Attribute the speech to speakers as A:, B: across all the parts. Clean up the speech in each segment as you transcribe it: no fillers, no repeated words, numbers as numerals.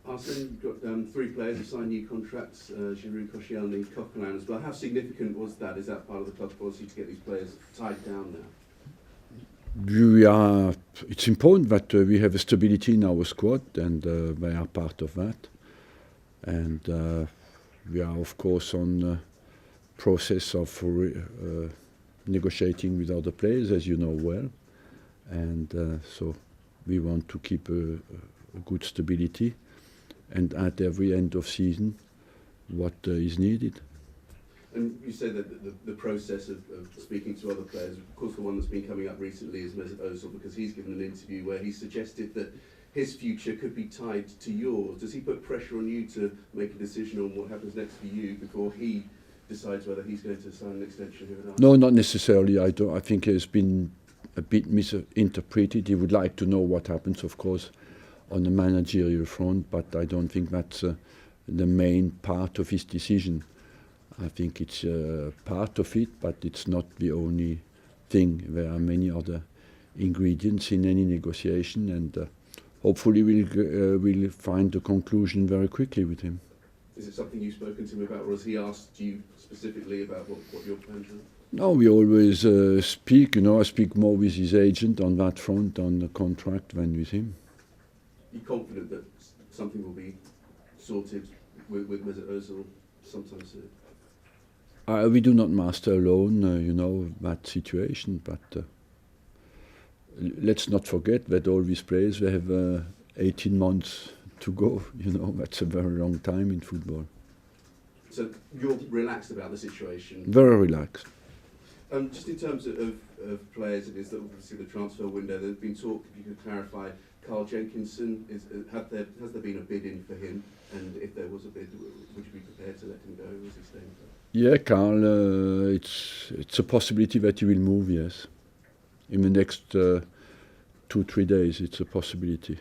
A: Arsene, you've got 3 players who signed new contracts, Giroud, Koscielny, Coquelin as well. How significant was that? Is that part of the club policy to get these players tied down now?
B: It's important that we have a stability in our squad, and they are part of that. And we are, of course, on the process of negotiating with other players, as you know well. And so we want to keep a good stability, and at every end of season, what is needed.
A: And you said that the process of speaking to other players, of course the one that's been coming up recently is Mesut Ozil, because he's given an interview where he suggested that his future could be tied to yours. Does he put pressure on you to make a decision on what happens next for you before he decides whether he's going to sign an extension here or not?
B: No, not necessarily. I think it's been a bit misinterpreted. He would like to know what happens, of course, on the managerial front, but I don't think that's the main part of his decision. I think it's part of it, but it's not the only thing. There are many other ingredients in any negotiation, and hopefully we'll find a conclusion very quickly with him.
A: Is it something you've spoken to him about, or has he asked you specifically about what your plans are?
B: No, we always speak. I speak more with his agent on that front, on the contract, than with him.
A: You're confident that something will be sorted with Mesut Ozil sometime soon?
B: We do not master alone, that situation, but let's not forget that all these players, they have 18 months to go. That's a very long time in football.
A: So you're relaxed about the situation?
B: Very relaxed.
A: Just in terms of players, it is that obviously the transfer window, there's been talk, if you could clarify, Carl Jenkinson, has there been a bid in for him? And if there was a bid, would you be prepared to let him go, or is he staying put?
B: Yeah, Carl, it's a possibility that he will move, yes. In the next 2-3 days, it's a possibility.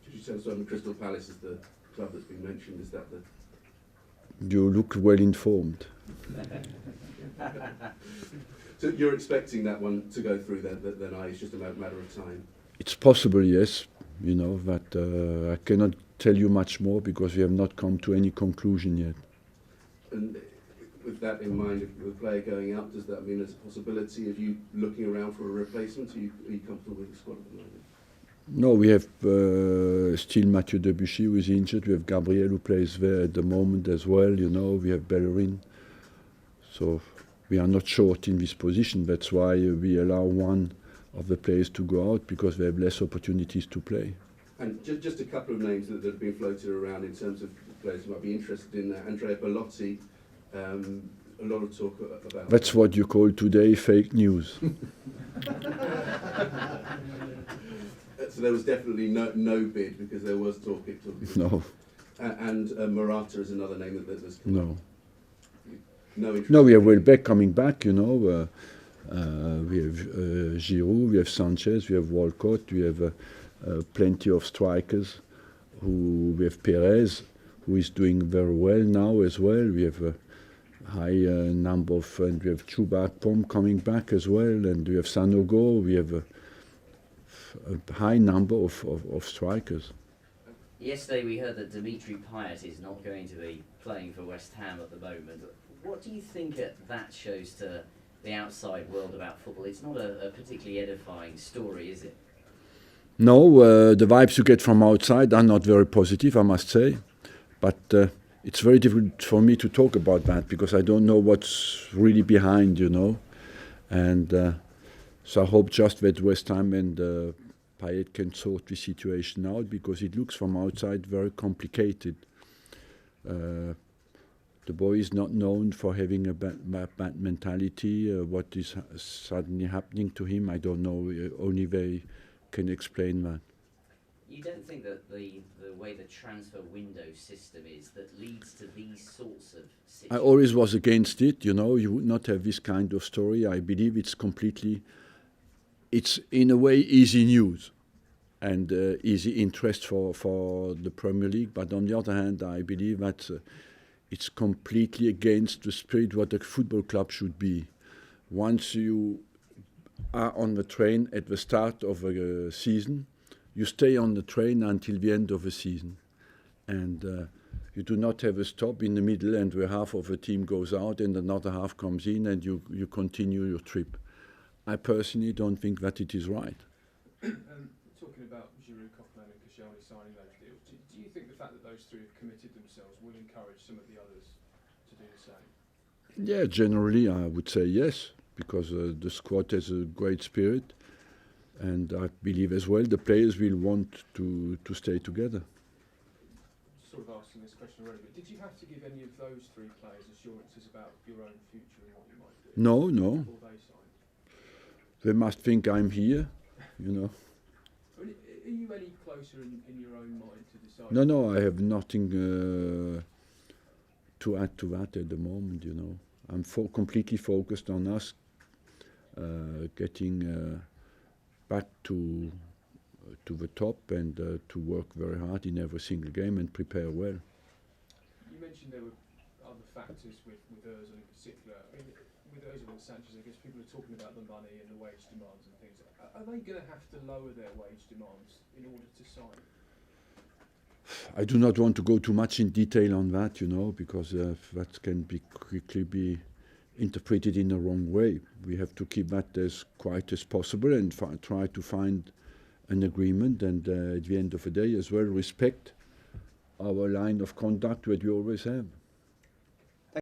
A: Could you tell us when Crystal Palace is the club that's been mentioned? Is that the...
B: You look well informed.
A: So you're expecting that one to go through then it's just a matter of time? It's
B: possible, yes. That I cannot tell you much more because we have not come to any conclusion yet.
A: And with that in mind, if the player going out, does that mean there's a possibility of you looking around for a replacement? Are you comfortable with the squad at the moment?
B: No, we have still Mathieu Debuchy, who is injured. We have Gabriel, who plays there at the moment as well. We have Bellerin. So we are not short in this position. That's why we allow one of the players to go out, because they have less opportunities to play.
A: And just a couple of names that have been floated around in terms of players who might be interested in Andrea Belotti. A lot of talk about...
B: That's what you call today fake news.
A: So there was definitely no bid, because there was talk.
B: No.
A: And Morata is another name that there's...
B: No.
A: No interest?
B: No, we have Welbeck coming back, we have Giroud, we have Sanchez, we have Walcott, we have plenty of strikers. We have Perez, who is doing very well now as well. We have a high number of, and we have Chuba Akpom coming back as well, and we have Sanogo. We have a high number of strikers.
C: Yesterday we heard that Dimitri Payet is not going to be playing for West Ham at the moment. What do you think that shows to the outside world about football? It's not a particularly edifying story, is it?
B: No, the vibes you get from outside are not very positive, I must say. But it's very difficult for me to talk about that, because I don't know what's really behind, And so I hope just that West Ham and Payet can sort the situation out, because it looks from outside very complicated. The boy is not known for having a bad mentality. What is suddenly happening to him, I don't know. Only they can explain that.
C: You don't think that the way the transfer window system is that leads to these sorts of situations?
B: I always was against it, you would not have this kind of story. I believe it's in a way easy news and easy interest for the Premier League, but on the other hand, I believe that it's completely against the spirit what a football club should be. Once you are on the train at the start of a season, you stay on the train until the end of the season. and you do not have a stop in the middle and where half of a team goes out and another half comes in and you continue your trip. I personally don't think that it is right.
D: Talking about Giroud, Coquelin and Koscielny signing those deals, do you think the fact that those three have committed themselves will encourage some of the others to do the same?
B: Yeah, generally I would say yes, because the squad has a great spirit, and I believe as well the players will want to stay together.
D: Sort of asking this question already, but did you have to give any of those three players assurances about your own future and what you might do?
B: No.
D: Before they signed?
B: They must think I'm here, you know.
D: I mean, are you any closer in your own mind to decide?
B: No, I have nothing to add to that at the moment, you know. I'm completely focused on us getting back to the top and to work very hard in every single game and prepare well.
D: You mentioned there were other factors with Ozil in particular. I mean, with Ozil and Sanchez, I guess people are talking about the money and the wage demands and things. Are they going to have to lower their wage demands in order to sign?
B: I do not want to go too much in detail on that, you know, because that can quickly be interpreted in the wrong way. We have to keep that as quiet as possible and try to find an agreement, and at the end of the day as well respect our line of conduct that we always have.